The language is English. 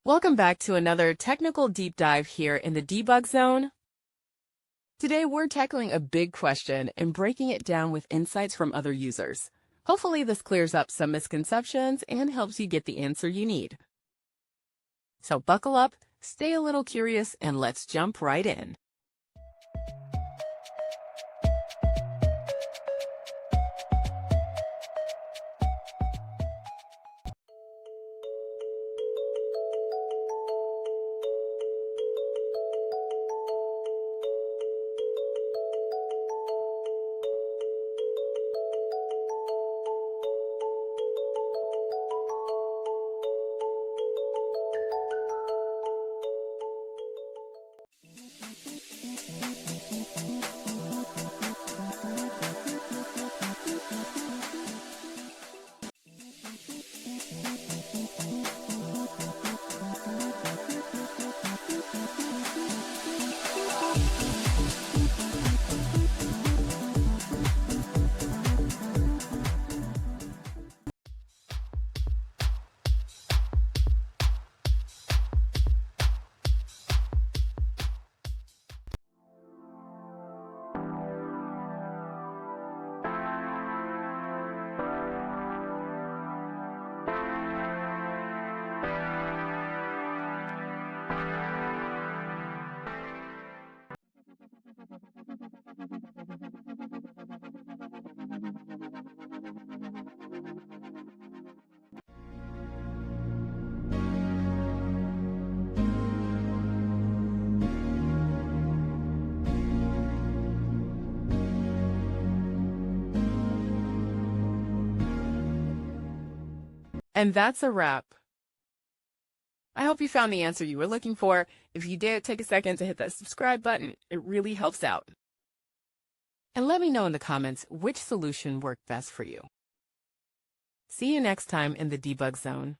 Welcome back to another technical deep dive here in the debug zone. Today we're tackling a big question and breaking it down with insights from other users. Hopefully this clears up some misconceptions and helps you get the answer you need. So buckle up, stay a little curious, and let's jump right in. And that's a wrap. I hope you found the answer you were looking for. If you did, take a second to hit that subscribe button. It really helps out. And let me know in the comments which solution worked best for you. See you next time in the debug zone.